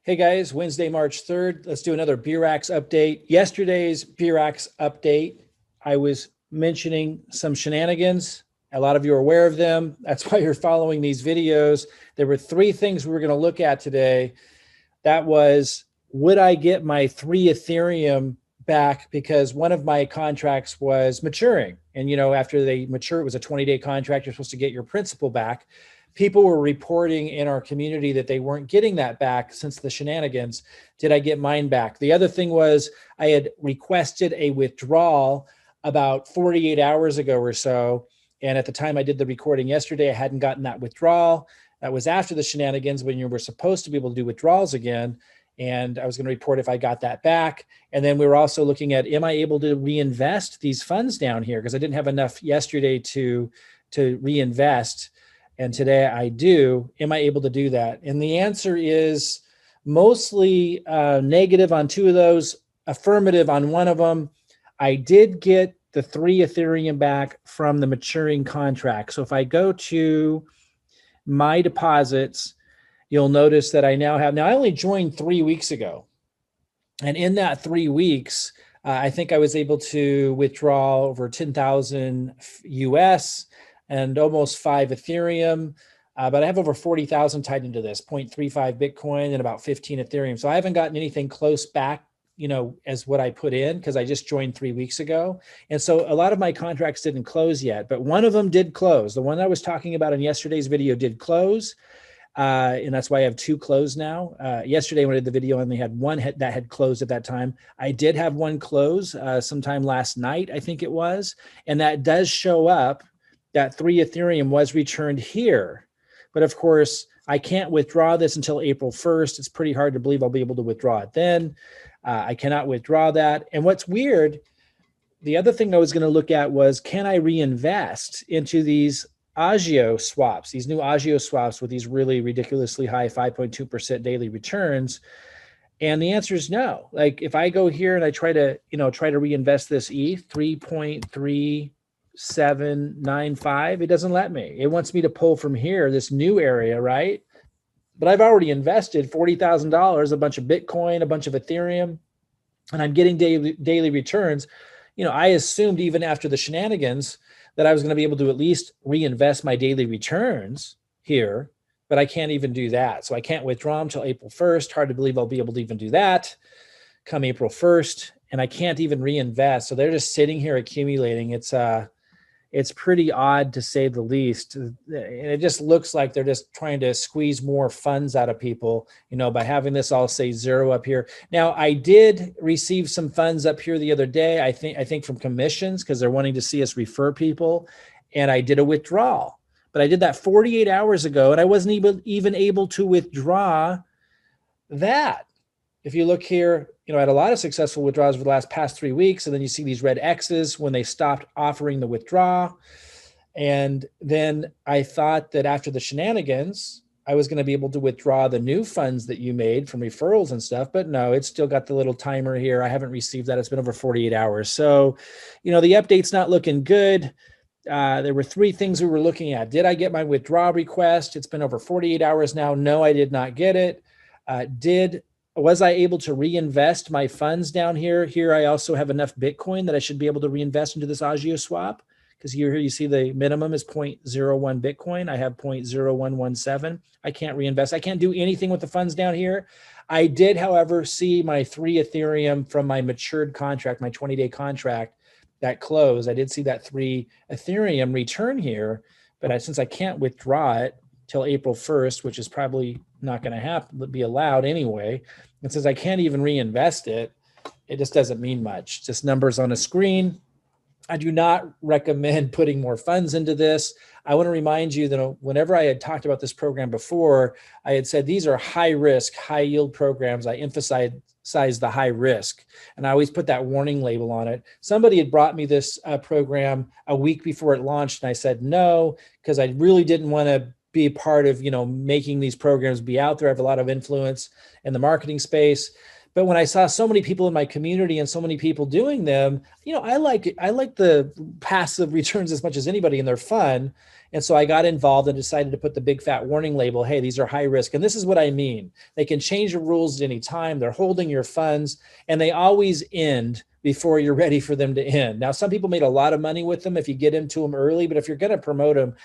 Hey guys, Wednesday, March 3rd. Let's do another Beurax update. Yesterday's Beurax update, I was mentioning some shenanigans. A lot of you are aware of them. That's why you're following these videos. There were three things we were going to look at today. That was, would I get my 3 Ethereum back because one of my contracts was maturing? And, after they mature, it was a 20-day contract. You're supposed to get your principal back. People were reporting in our community that they weren't getting that back since the shenanigans. Did I get mine back? The other thing was I had requested a withdrawal about 48 hours ago or so. And at the time I did the recording yesterday, I hadn't gotten that withdrawal. That was after the shenanigans when you were supposed to be able to do withdrawals again. And I was going to report if I got that back. And then we were also looking at, am I able to reinvest these funds down here? Because I didn't have enough yesterday to reinvest. And today I do. Am I able to do that? And the answer is mostly negative on two of those, affirmative on one of them. I did get the 3 Ethereum back from the maturing contract. So if I go to my deposits, you'll notice that I only joined 3 weeks ago. And in that 3 weeks, I think I was able to withdraw over 10,000 US and almost 5 Ethereum. But I have over 40,000 tied into this, 0.35 Bitcoin and about 15 Ethereum. So I haven't gotten anything close back, as what I put in because I just joined 3 weeks ago. And so a lot of my contracts didn't close yet, but one of them did close. The one I was talking about in yesterday's video did close. And that's why I have 2 closed now. Yesterday when I did the video, I only had one that had closed at that time. I did have one close sometime last night, I think it was. And that does show up. That 3 Ethereum was returned here. But of course, I can't withdraw this until April 1st. It's pretty hard to believe I'll be able to withdraw it then. I cannot withdraw that. And what's weird, the other thing I was going to look at was, can I reinvest into these Agio swaps, these new Agio swaps with these really ridiculously high 5.2% daily returns? And the answer is no. Like if I go here and I try to reinvest this ETH 3.3795, it doesn't let me. It wants me to pull from here, this new area, right? But I've already invested $40,000, a bunch of Bitcoin, a bunch of Ethereum, and I'm getting daily returns. I assumed even after the shenanigans that I was going to be able to at least reinvest my daily returns here, but I can't even do that. So I can't withdraw them until April 1st. Hard to believe I'll be able to even do that come April 1st. And I can't even reinvest. So they're just sitting here accumulating. It's pretty odd to say the least. And it just looks like they're just trying to squeeze more funds out of people, by having this all say 0 up here. Now, I did receive some funds up here the other day, I think from commissions, because they're wanting to see us refer people. And I did a withdrawal, but I did that 48 hours ago, and I wasn't even able to withdraw that. If you look here, I had a lot of successful withdrawals over the past 3 weeks. And then you see these red X's when they stopped offering the withdraw. And then I thought that after the shenanigans, I was going to be able to withdraw the new funds that you made from referrals and stuff. But no, it's still got the little timer here. I haven't received that. It's been over 48 hours. So, the update's not looking good. There were 3 things we were looking at. Did I get my withdrawal request? It's been over 48 hours now. No, I did not get it. Was I able to reinvest my funds down here? Here, I also have enough Bitcoin that I should be able to reinvest into this Agio swap, because here you see the minimum is 0.01 Bitcoin. I have 0.0117. I can't reinvest. I can't do anything with the funds down here. I did, however, see my 3 Ethereum from my matured contract, my 20-day contract that closed. I did see that 3 Ethereum return here, but since I can't withdraw it till April 1st, which is probably not going to be allowed anyway. And since I can't even reinvest it, it just doesn't mean much. Just numbers on a screen. I do not recommend putting more funds into this. I want to remind you that whenever I had talked about this program before, I had said these are high risk, high yield programs. I emphasize the high risk. And I always put that warning label on it. Somebody had brought me this program a week before it launched. And I said no, because I really didn't want to be a part of, making these programs be out there. I have a lot of influence in the marketing space. But when I saw so many people in my community and so many people doing them, I like the passive returns as much as anybody, and they're fun. And so I got involved and decided to put the big fat warning label. Hey, these are high risk. And this is what I mean. They can change the rules at any time. They're holding your funds, and they always end before you're ready for them to end. Now, some people made a lot of money with them if you get into them early, but if you're going to promote them,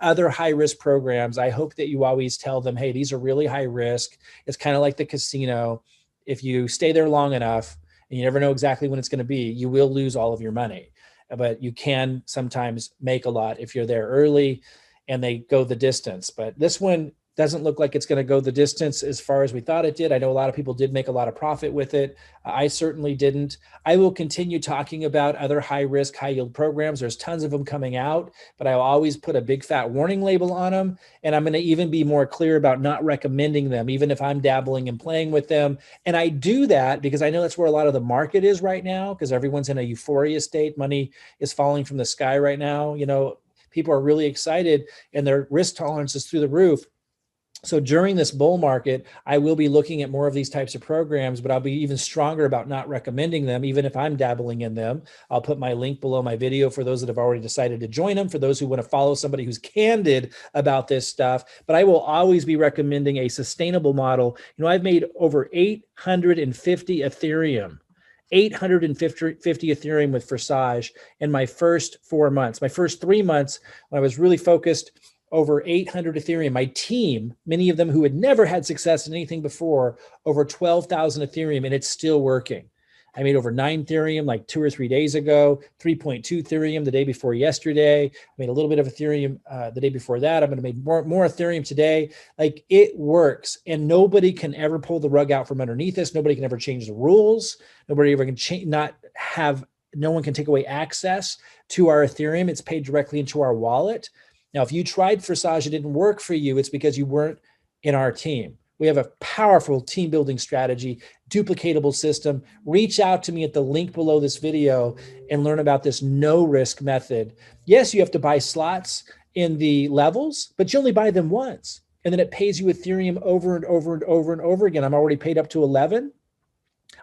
other high risk programs, I hope that you always tell them, hey, these are really high risk. It's kind of like the casino. If you stay there long enough, and you never know exactly when it's going to be, you will lose all of your money. But you can sometimes make a lot if you're there early and they go the distance. But this one doesn't look like it's going to go the distance as far as we thought it did. I know a lot of people did make a lot of profit with it. I certainly didn't. I will continue talking about other high risk, high yield programs. There's tons of them coming out, but I'll always put a big fat warning label on them. And I'm going to even be more clear about not recommending them, even if I'm dabbling and playing with them. And I do that because I know that's where a lot of the market is right now, because everyone's in a euphoria state. Money is falling from the sky right now. People are really excited and their risk tolerance is through the roof. So during this bull market, I will be looking at more of these types of programs, but I'll be even stronger about not recommending them, even if I'm dabbling in them. I'll put my link below my video for those that have already decided to join them, for those who want to follow somebody who's candid about this stuff. But I will always be recommending a sustainable model. I've made over 850 Ethereum. 850 Ethereum with Forsage in my first 4 months. My first 3 months, when I was really focused, over 800 Ethereum. My team, many of them who had never had success in anything before, over 12,000 Ethereum, and it's still working. I made over 9 Ethereum like 2 or 3 days ago, 3.2 Ethereum the day before yesterday. I made a little bit of Ethereum the day before that. I'm going to make more Ethereum today. Like, it works, and nobody can ever pull the rug out from underneath us. Nobody can ever change the rules. Nobody ever can no one can take away access to our Ethereum. It's paid directly into our wallet. Now, if you tried Forsage, it didn't work for you, it's because you weren't in our team. We have a powerful team building strategy, duplicatable system. Reach out to me at the link below this video and learn about this no risk method. Yes, you have to buy slots in the levels, but you only buy them once. And then it pays you Ethereum over and over and over and over again. I'm already paid up to 11.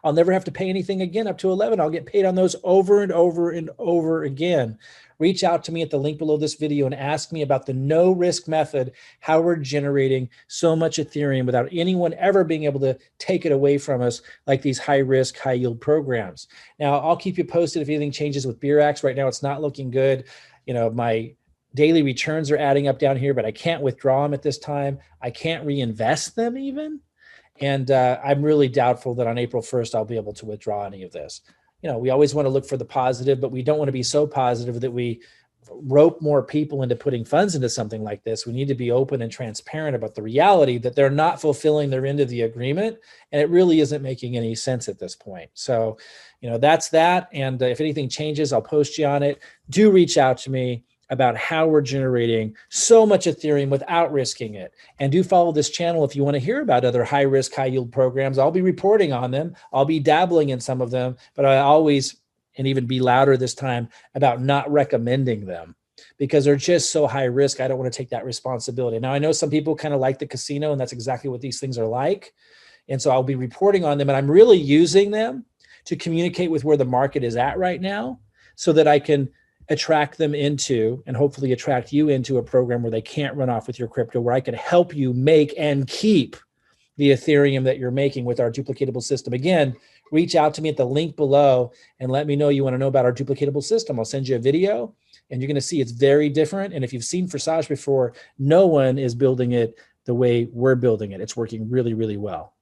I'll never have to pay anything again up to 11. I'll get paid on those over and over and over again. Reach out to me at the link below this video and ask me about the no risk method, how we're generating so much Ethereum without anyone ever being able to take it away from us, like these high risk, high yield programs. Now, I'll keep you posted if anything changes with Beurax. Right now, it's not looking good. My daily returns are adding up down here, but I can't withdraw them at this time. I can't reinvest them even. And I'm really doubtful that on April 1st, I'll be able to withdraw any of this. We always want to look for the positive, but we don't want to be so positive that we rope more people into putting funds into something like this. We need to be open and transparent about the reality that they're not fulfilling their end of the agreement, and it really isn't making any sense at this point. So, that's that. And if anything changes, I'll post you on it. Do reach out to me about how we're generating so much Ethereum without risking it. And do follow this channel if you want to hear about other high risk, high yield programs. I'll be reporting on them. I'll be dabbling in some of them, but I always, and even be louder this time, about not recommending them because they're just so high risk. I don't want to take that responsibility. Now, I know some people kind of like the casino, and that's exactly what these things are like. And so I'll be reporting on them, and I'm really using them to communicate with where the market is at right now so that I can attract them into, and hopefully attract you into, a program where they can't run off with your crypto, where I can help you make and keep the Ethereum that you're making with our duplicatable system. Again, reach out to me at the link below and let me know you want to know about our duplicatable system. I'll send you a video and you're going to see it's very different. And if you've seen Forsage before, no one is building it the way we're building it. It's working really, really well.